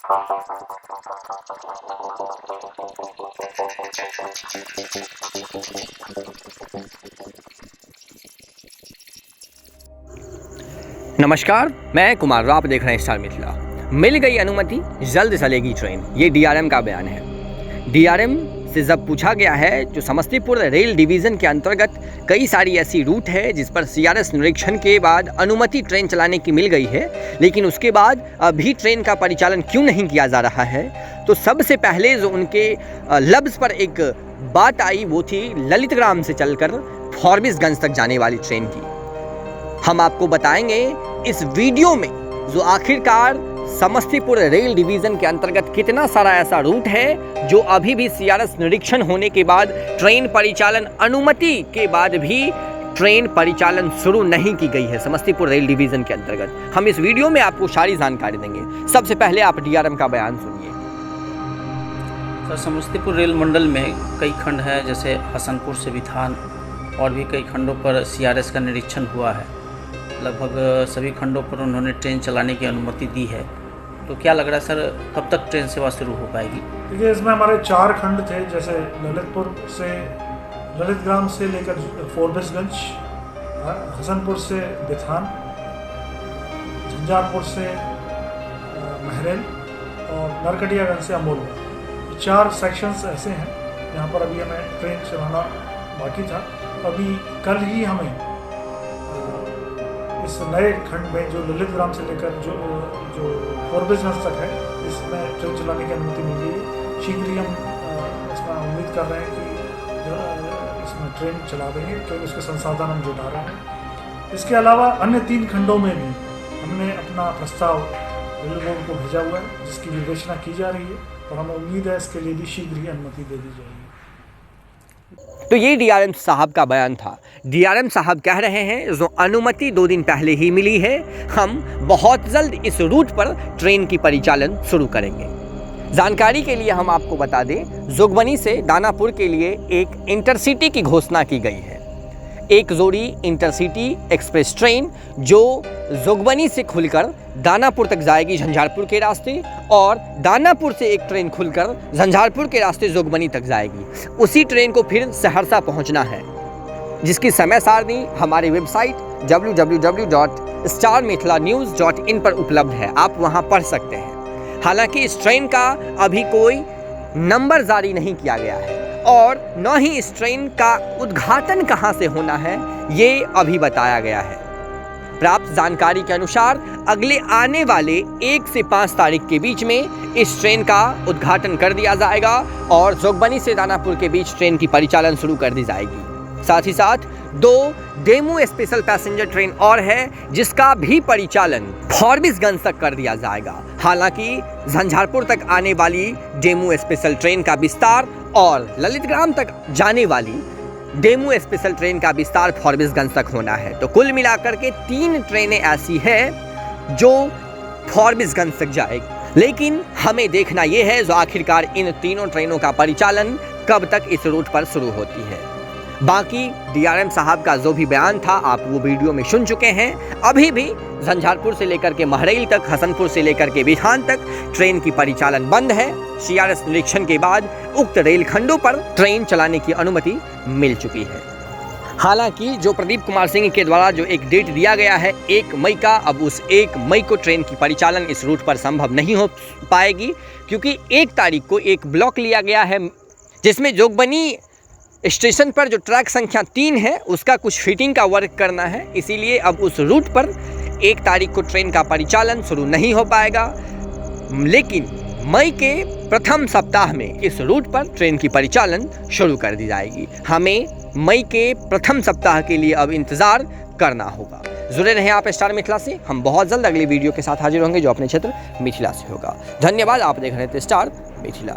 नमस्कार, मैं कुमार, आप देख रहे हैं स्टार मिथिला। मिल गई अनुमति, जल्द चलेगी ट्रेन, ये डीआरएम का बयान है। डीआरएम से जब पूछा गया है, जो समस्तीपुर रेल डिवीज़न के अंतर्गत कई सारी ऐसी रूट है जिस पर सीआरएस निरीक्षण के बाद अनुमति ट्रेन चलाने की मिल गई है, लेकिन उसके बाद अभी ट्रेन का परिचालन क्यों नहीं किया जा रहा है, तो सबसे पहले जो उनके लफ्ज़ पर एक बात आई वो थी ललितग्राम से चलकर फॉरबिसगंज तक जाने वाली ट्रेन की। हम आपको बताएंगे इस वीडियो में जो आखिरकार समस्तीपुर रेल डिवीज़न के अंतर्गत कितना सारा ऐसा रूट है जो अभी भी सीआरएस निरीक्षण होने के बाद ट्रेन परिचालन अनुमति के बाद भी ट्रेन परिचालन शुरू नहीं की गई है समस्तीपुर रेल डिवीज़न के अंतर्गत। हम इस वीडियो में आपको सारी जानकारी देंगे। सबसे पहले आप डीआरएम का बयान सुनिए। सर, समस्तीपुर रेल मंडल में कई खंड हैं, जैसे हसनपुर से बिथान और भी कई खंडों पर सीआरएस का निरीक्षण हुआ है। लगभग सभी खंडों पर उन्होंने ट्रेन चलाने की अनुमति दी है। तो क्या लग रहा है सर, कब तक ट्रेन सेवा शुरू हो पाएगी? देखिए, इसमें हमारे 4 खंड थे, जैसे ललितग्राम से लेकर फॉरबिसगंज, हसनपुर से बिथान, झंझारपुर से महरेल और नरकटियागंज से अमोलगढ़। ये 4 सेक्शंस ऐसे हैं जहाँ पर अभी हमें ट्रेन चलाना बाकी था। अभी कल ही हमें इस नए खंड में जो ललितग्राम से लेकर जो फॉरबिसगंज तक है, इसमें ट्रेन चलाने की अनुमति मिल गई है। शीघ्र ही हम इसमें उम्मीद कर रहे हैं कि इसमें ट्रेन चला देंगे, क्योंकि उसके संसाधन हम जुटा रहे हैं। इसके अलावा अन्य 3 खंडों में भी हमने अपना प्रस्ताव रेल बोर्ड को भेजा हुआ है, जिसकी विवेचना की जा रही है और हमें उम्मीद है इसके लिए भी शीघ्र ही अनुमति दे दी जाएगी। तो ये डीआरएम साहब का बयान था। डीआरएम साहब कह रहे हैं जो अनुमति 2 दिन पहले ही मिली है, हम बहुत जल्द इस रूट पर ट्रेन की परिचालन शुरू करेंगे। जानकारी के लिए हम आपको बता दें, जोगबनी से दानापुर के लिए एक इंटरसिटी की घोषणा की गई है। एक जोड़ी इंटरसिटी एक्सप्रेस ट्रेन जो जोगबनी से खुलकर दानापुर तक जाएगी झंझारपुर के रास्ते, और दानापुर से एक ट्रेन खुलकर झंझारपुर के रास्ते जोगबनी तक जाएगी। उसी ट्रेन को फिर सहरसा पहुंचना है, जिसकी समय सारणी हमारी वेबसाइट www.starmithilanews.in पर उपलब्ध है, आप वहां पढ़ सकते हैं। हालांकि इस ट्रेन का अभी कोई नंबर जारी नहीं किया गया है और न ही इस ट्रेन का उद्घाटन कहां से होना है ये अभी बताया गया है। प्राप्त जानकारी के अनुसार अगले आने वाले 1 से 5 तारीख के बीच में इस ट्रेन का उद्घाटन कर दिया जाएगा और जोगबनी से दानापुर के बीच ट्रेन की परिचालन शुरू कर दी जाएगी। साथ ही साथ 2 डेमू स्पेशल पैसेंजर ट्रेन और है, जिसका भी परिचालन फॉरबिसगंज तक कर दिया जाएगा। हालांकि झंझारपुर तक आने वाली डेमू स्पेशल ट्रेन का विस्तार और ललितग्राम तक जाने वाली डेमू स्पेशल ट्रेन का विस्तार फॉरबिसगंज तक होना है। तो कुल मिलाकर के 3 ट्रेनें ऐसी हैं जो फॉरबिसगंज तक जाएगी। लेकिन हमें देखना यह है जो आखिरकार इन तीनों ट्रेनों का परिचालन कब तक इस रूट पर शुरू होती है। बाकी डीआरएम साहब का जो भी बयान था आप वो वीडियो में सुन चुके हैं। अभी भी झंझारपुर से लेकर के महरेल तक, हसनपुर से लेकर के बिथान तक ट्रेन की परिचालन बंद है। सीआरएस निरीक्षण के बाद उक्त रेल खंडों पर ट्रेन चलाने की अनुमति मिल चुकी है। हालांकि जो प्रदीप कुमार सिंह के द्वारा जो एक डेट दिया गया है 1 मई का, अब उस 1 मई को ट्रेन की परिचालन इस रूट पर संभव नहीं हो पाएगी, क्योंकि 1 तारीख को एक ब्लॉक लिया गया है जिसमें जोगबनी स्टेशन पर जो ट्रैक संख्या 3 है उसका कुछ फिटिंग का वर्क करना है। इसीलिए अब उस रूट पर 1 तारीख को ट्रेन का परिचालन शुरू नहीं हो पाएगा, लेकिन मई के प्रथम सप्ताह में इस रूट पर ट्रेन की परिचालन शुरू कर दी जाएगी। हमें मई के प्रथम सप्ताह के लिए अब इंतज़ार करना होगा। जुड़े रहें आप स्टार मिथिला से। हम बहुत जल्द अगली वीडियो के साथ हाजिर होंगे जो अपने क्षेत्र मिथिला से होगा। धन्यवाद। आप देख रहे थे स्टार मिथिला।